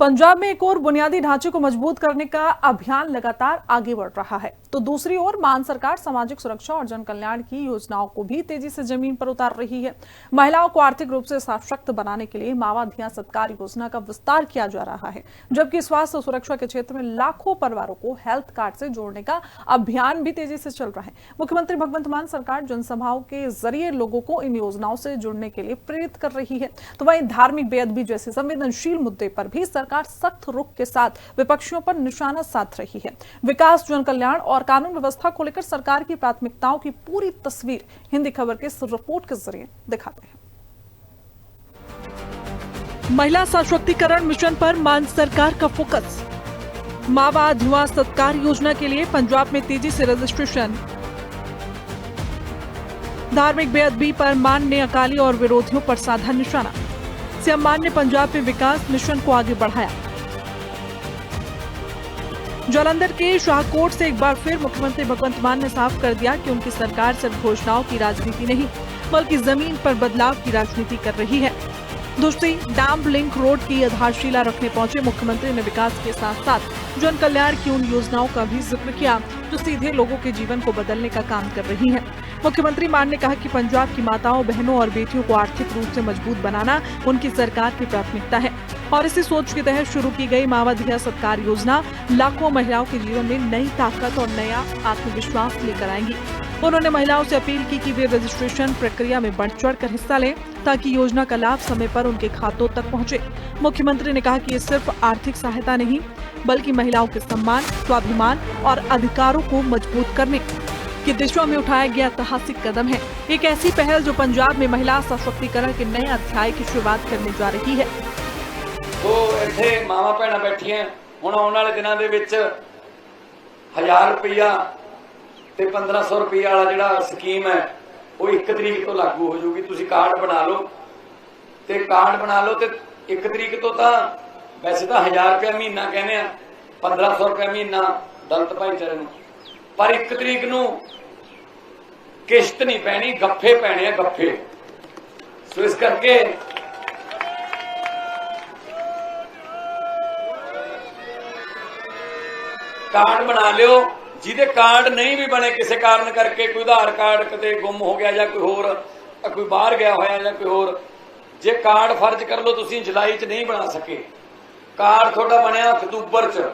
पंजाब में एक और बुनियादी ढांचे को मजबूत करने का अभियान लगातार आगे बढ़ रहा है, तो दूसरी ओर मान सरकार सामाजिक सुरक्षा और जन कल्याण की योजनाओं को भी तेजी से जमीन पर उतार रही है। महिलाओं को आर्थिक रूप से सशक्त बनाने के लिए मावा धिया सत्कार योजना का विस्तार किया जा रहा है, जबकि स्वास्थ्य सुरक्षा के क्षेत्र में लाखों परिवारों को हेल्थ कार्ड से जोड़ने का अभियान भी तेजी से चल रहा है। मुख्यमंत्री भगवंत मान सरकार जनसभाओं के जरिए लोगों को इन योजनाओं से जुड़ने के लिए प्रेरित कर रही है, तो वहीं धार्मिक बेअदबी जैसे संवेदनशील मुद्दे पर भी सरकार सख्त रुख के साथ विपक्षियों पर निशाना साध रही है। विकास, जन कल्याण और कानून व्यवस्था को लेकर सरकार की प्राथमिकताओं की पूरी तस्वीर हिंदी खबर के इस रिपोर्ट के जरिए दिखाते हैं। महिला सशक्तिकरण मिशन पर मान सरकार का फोकस। मावा धिया सत्कार योजना के लिए पंजाब में तेजी से रजिस्ट्रेशन। धार्मिक बेअदबी पर मान ने अकाली और विरोधियों पर साधा निशाना। सीएम मान ने पंजाब में विकास मिशन को आगे बढ़ाया। जालंधर के शाहकोट से एक बार फिर मुख्यमंत्री भगवंत मान ने साफ कर दिया कि उनकी सरकार सिर्फ घोषणाओं की राजनीति नहीं बल्कि जमीन पर बदलाव की राजनीति कर रही है। दूसरी डाम्ब लिंक रोड की आधारशिला रखने पहुंचे मुख्यमंत्री ने विकास के साथ साथ जन कल्याण की उन योजनाओं का भी जिक्र किया जो सीधे लोगों के जीवन को बदलने का काम कर रही हैं। मुख्यमंत्री मान ने कहा कि पंजाब की माताओं, बहनों और बेटियों को आर्थिक रूप से मजबूत बनाना उनकी सरकार की प्राथमिकता है और इसी सोच के तहत शुरू की गई मावा धिया सत्कार योजना लाखों महिलाओं के जीवन में नई ताकत और नया आत्मविश्वास लेकर आएंगी। उन्होंने महिलाओं से अपील की कि वे रजिस्ट्रेशन प्रक्रिया में बढ़ चढ़कर हिस्सा लें ताकि योजना का लाभ समय पर उनके खातों तक पहुंचे। मुख्यमंत्री ने कहा कि ये सिर्फ आर्थिक सहायता नहीं बल्कि महिलाओं के सम्मान, स्वाभिमान और अधिकारों को मजबूत करने की दिशा में उठाया गया ऐतिहासिक कदम है। एक ऐसी पहल जो पंजाब में महिला सशक्तिकरण के नए अध्याय की शुरुआत करने जा रही है। तो इत्थे मावां भैणां बैठियां हुण आउण वाले दिनां दे विच 1000 रुपया ते 1500 रुपया वाला जिहड़ा स्कीम है वो 1 तरीक तो लागू हो जाऊगी। तुसीं कार्ड बना लो ते 1 तरीक तो वैसे तो 1000 रुपया महीना कहने 1500 रुपया महीना दलित भाईचारे नूं, पर 1 तरीक नूं किश्त नहीं पैनी, गफ्फे पैने गफ्फे। सो इस करके कार्ड बना लियो। जिहदे कार्ड नहीं भी बने किसी कारण करके, कोई आधार कार्ड कदे गुम हो गया या कोई होर, कोई बाहर गया होया या कोई होर, जे कार्ड फर्ज कर लो तुसीं जुलाई च नहीं बना सके, कार्ड थोड़ा बनया अक्तूबर च,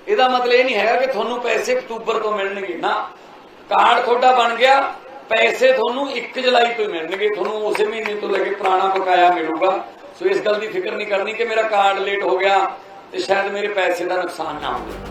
ਇਹਦਾ मतलब ये नहीं है कि थोनू पैसे अक्तूबर तो मिलणगे ना। कार्ड थोड़ा बन गया, पैसे थोनू 1 जुलाई तो मिलणगे, थोनू उस महीने तो लेके पुराना बकाया मिलूगा। सो इस गल की फिक्र नहीं करनी कि मेरा कार्ड लेट हो गया तो शायद मेरे पैसे का नुकसान ना हो।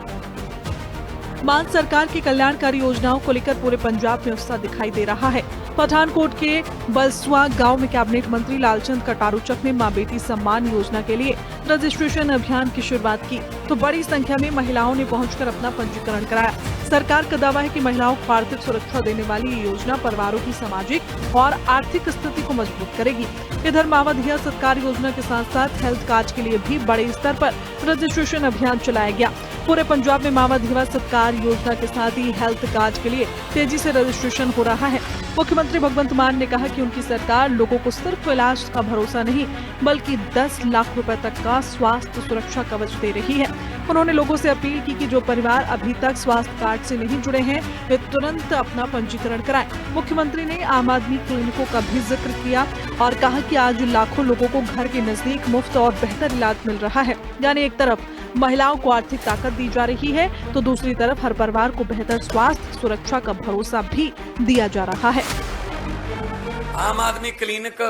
मान सरकार की कल्याणकारी योजनाओं को लेकर पूरे पंजाब में उत्साह दिखाई दे रहा है। पठानकोट के बलसुआ गांव में कैबिनेट मंत्री लालचंद कटारूचक ने मां बेटी सम्मान योजना के लिए रजिस्ट्रेशन अभियान की शुरुआत की, तो बड़ी संख्या में महिलाओं ने पहुंचकर अपना पंजीकरण कराया। सरकार का दावा है कि महिलाओं को आर्थिक सुरक्षा देने वाली ये योजना परिवारों की सामाजिक और आर्थिक स्थिति को मजबूत करेगी। इधर मावा धिया सत्कार योजना के साथ साथ हेल्थ कार्ड के लिए भी बड़े स्तर पर रजिस्ट्रेशन अभियान चलाया गया। पूरे पंजाब में मावा धिया सत्कार योजना के साथ ही हेल्थ कार्ड के लिए तेजी से रजिस्ट्रेशन हो रहा है। मुख्यमंत्री भगवंत मान ने कहा कि उनकी सरकार लोगों को सिर्फ इलाज का भरोसा नहीं बल्कि 10 लाख रुपए तक का स्वास्थ्य सुरक्षा कवच दे रही है। उन्होंने लोगों से अपील की कि जो परिवार अभी तक स्वास्थ्य कार्ड से नहीं जुड़े हैं वे तुरंत अपना पंजीकरण कराएं। मुख्यमंत्री ने आम आदमी क्लिनिकों का भी जिक्र किया और कहा कि आज लाखों लोगों को घर के नजदीक मुफ्त और बेहतर इलाज मिल रहा है। यानी एक तरफ महिलाओं को आर्थिक ताकत दी जा रही है तो दूसरी तरफ हर परिवार को बेहतर स्वास्थ्य सुरक्षा का भरोसा भी दिया जा रहा है। आम आदमी क्लिनिक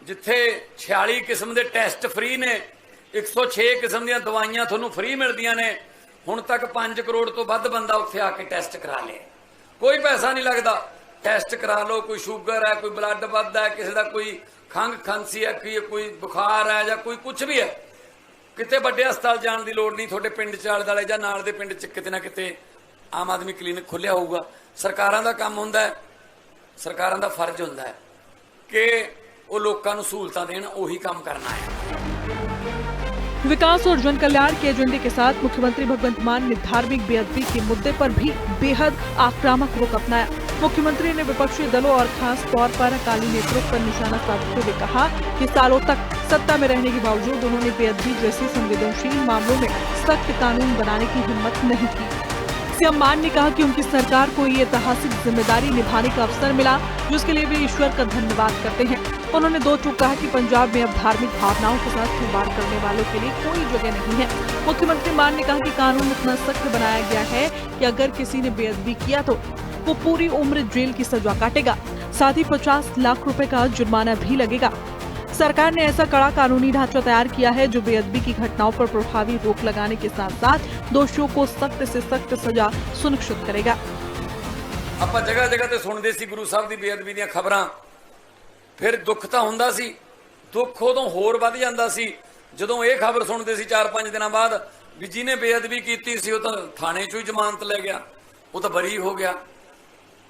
जिथे 46 किस्म के टेस्ट फ्री ने, 106 किस्म दी दवाइयां थोनू फ्री मिलदियां ने। हुण तक 5 करोड़ तो वध बंदा उत्थे आके टेस्ट करा ले, कोई पैसा नहीं लगता। टेस्ट करा लो, कोई शुगर है, कोई ब्लड वधदा है, किसी का कोई खंघ खांसी है, कोई बुखार है या कोई कुछ भी है, किते बड़े हस्पताल जाने की लोड़ नहीं। थोड़े पिंड च आले दुआले जां नाल दे पिंड च किते ना किते आम आदमी क्लिनिक खुलिया होऊगा। सरकारां दा काम हुंदा है, सरकारां दा फर्ज हुंदा है कि वो लोकां नूं सहूलतां देण, ओही काम करना है। विकास और जन कल्याण के एजेंडे के साथ मुख्यमंत्री भगवंत मान ने धार्मिक बेअदबी के मुद्दे पर भी बेहद आक्रामक रुख अपनाया। मुख्यमंत्री ने विपक्षी दलों और खास तौर पर अकाली नेतृत्व पर निशाना साधते हुए कहा कि सालों तक सत्ता में रहने के बावजूद उन्होंने बेअदबी जैसे संवेदनशील मामलों में सख्त कानून बनाने की हिम्मत नहीं की। सीएम मान ने कहा कि उनकी सरकार को ये ऐतिहासिक जिम्मेदारी निभाने का अवसर मिला, जिसके लिए वे ईश्वर का धन्यवाद करते हैं। उन्होंने दो टूक कहा कि पंजाब में अब धार्मिक भावनाओं के साथ खिलवाड़ करने वालों के लिए कोई जगह नहीं है। मुख्यमंत्री मान ने कहा कि कानून इतना सख्त बनाया गया है कि अगर किसी ने बेअदबी किया तो वो पूरी उम्र जेल की सजा काटेगा, साथ ही 50 लाख रुपए का जुर्माना भी लगेगा। सरकार ने ऐसा कड़ा कानूनी ढांचा तैयार किया है जो बेअदबी की घटनाओं पर प्रभावी रोक लगाने के साथ साथ दोषियों को सख्त से सख्त सजा सुनिश्चित करेगा। ਆਪਾਂ ਜਗ੍ਹਾ ਜਗ੍ਹਾ ਤੇ ਸੁਣਦੇ ਸੀ ਗੁਰੂ ਸਾਹਿਬ ਦੀ ਬੇਅਦਬੀ ਦੀਆਂ ਖਬਰਾਂ, ਫਿਰ ਦੁੱਖ ਤਾਂ ਹੁੰਦਾ ਸੀ, ਦੁੱਖ ਉਦੋਂ ਹੋਰ ਵੱਧ ਜਾਂਦਾ ਸੀ ਜਦੋਂ ਇਹ ਖਬਰ ਸੁਣਦੇ ਸੀ 4-5 ਦਿਨਾਂ ਬਾਅਦ ਵੀ ਜਿਹਨੇ ਬੇਅਦਬੀ ਕੀਤੀ ਸੀ ਉਹ ਤਾਂ ਥਾਣੇ ਚੋਂ ਹੀ ਜ਼ਮਾਨਤ ਲੈ ਗਿਆ, ਉਹ ਤਾਂ ਬਰੀ ਹੋ ਗਿਆ।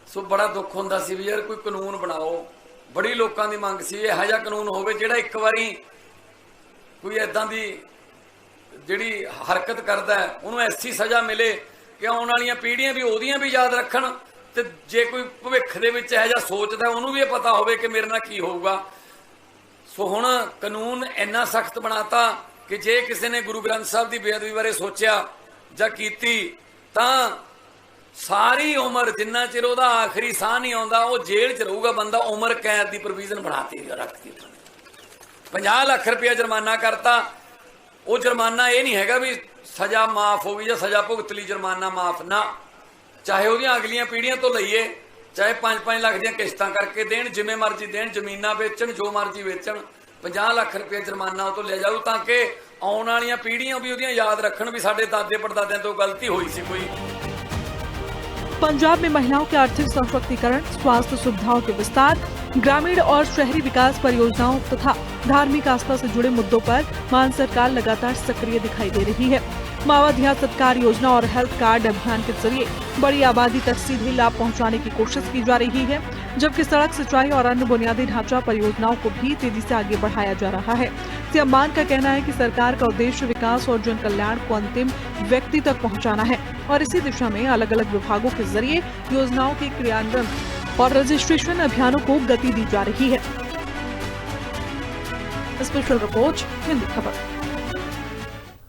ਸੋ ਬੜਾ ਦੁੱਖ ਹੁੰਦਾ ਸੀ ਵੀ ਯਾਰ ਕੋਈ ਕਾਨੂੰਨ ਬਣਾਓ। ਬੜੀ ਲੋਕਾਂ ਦੀ ਮੰਗ ਸੀ ਇਹੋ ਜਿਹਾ ਕਾਨੂੰਨ ਹੋਵੇ ਜਿਹੜਾ ਇੱਕ ਵਾਰੀ ਕੋਈ ਐਦਾਂ ਦੀ ਜਿਹੜੀ ਹਰਕਤ ਕਰਦਾ ਉਹਨੂੰ ਐਸੀ ਸਜ਼ਾ ਮਿਲੇ ਕਿ ਆਉਣ ਵਾਲੀਆਂ ਪੀੜ੍ਹੀਆਂ ਵੀ ਉਹਦੀਆਂ ਵੀ ਯਾਦ ਰੱਖਣ, ਤੇ ਜੇ ਕੋਈ ਭਵਿੱਖ ਦੇ ਵਿੱਚ ਇਹੋ ਜਿਹਾ ਸੋਚਦਾ ਉਹਨੂੰ ਵੀ ਇਹ ਪਤਾ ਹੋਵੇ ਕਿ ਮੇਰੇ ਨਾਲ ਕੀ ਹੋਊਗਾ। ਸੋ ਹੁਣ ਕਾਨੂੰਨ ਇੰਨਾ ਸਖਤ ਬਣਾਤਾ ਕਿ ਜੇ ਕਿਸੇ ਨੇ ਗੁਰੂ ਗ੍ਰੰਥ ਸਾਹਿਬ ਦੀ ਬੇਅਦਬੀ ਬਾਰੇ ਸੋਚਿਆ ਜਾਂ ਕੀਤੀ ਤਾਂ ਸਾਰੀ ਉਮਰ ਜਿੰਨਾ ਚਿਰ ਉਹਦਾ ਆਖਰੀ ਸਾਹ ਨਹੀਂ ਆਉਂਦਾ ਉਹ ਜੇਲ੍ਹ 'ਚ ਰਹੂਗਾ ਬੰਦਾ। ਉਮਰ ਕੈਦ ਦੀ ਪ੍ਰੋਵੀਜ਼ਨ ਬਣਾਤੀ ਰੱਖਤੀ, 50 ਲੱਖ ਰੁਪਇਆ ਜੁਰਮਾਨਾ ਕਰਤਾ। ਉਹ ਜੁਰਮਾਨਾ ਇਹ ਨਹੀਂ ਹੈਗਾ ਵੀ ਸਜ਼ਾ ਮਾਫ ਹੋ ਗਈ ਜਾਂ ਸਜ਼ਾ ਭੁਗਤ ਲਈ ਜੁਰਮਾਨਾ ਮਾਫ ਨਾ, ਚਾਹੇ ਉਹਦੀਆਂ ਅਗਲੀਆਂ ਪੀੜ੍ਹੀਆਂ ਤੋਂ ਲਈਏ, ਚਾਹੇ 5-5 ਲੱਖ ਦੀਆਂ ਕਿਸ਼ਤਾਂ ਕਰਕੇ ਦੇਣ, ਜਿਵੇਂ ਮਰਜ਼ੀ ਦੇਣ, ਜ਼ਮੀਨਾਂ ਵੇਚਣ, ਜੋ ਮਰਜ਼ੀ ਵੇਚਣ, 50 ਲੱਖ ਰੁਪਏ ਜੁਰਮਾਨਾ ਉਹ ਤੋਂ ਲਿਆ ਜਾਊ ਤਾਂ ਕਿ ਆਉਣ ਵਾਲੀਆਂ ਪੀੜ੍ਹੀਆਂ ਵੀ ਉਹਦੀਆਂ ਯਾਦ ਰੱਖਣ ਵੀ ਸਾਡੇ ਦਾਦੇ ਪੜਦਾਦਿਆਂ ਤੋਂ ਗਲਤੀ ਹੋਈ ਸੀ कोई। पंजाब में महिलाओं के आर्थिक सशक्तिकरण, स्वास्थ्य सुविधाओं के विस्तार, ग्रामीण और शहरी विकास परियोजनाओं तथा धार्मिक आस्था से जुड़े मुद्दों पर मान सरकार लगातार सक्रिय दिखाई दे रही है। माओवादी सत्कार योजना और हेल्थ कार्ड अभियान के जरिए बड़ी आबादी तक सीधे लाभ पहुंचाने की कोशिश की जा रही है, जबकि सड़क, सिंचाई और अन्य बुनियादी ढांचा परियोजनाओं को भी तेजी से आगे बढ़ाया जा रहा है। सीएम मान का कहना है कि सरकार का उद्देश्य विकास और जन कल्याण को अंतिम व्यक्ति तक पहुंचाना है और इसी दिशा में अलग अलग विभागों के जरिए योजनाओं के क्रियान्वयन और रजिस्ट्रेशन अभियानों को गति दी जा रही है। स्पेशल रिपोर्ट, हिंदी खबर।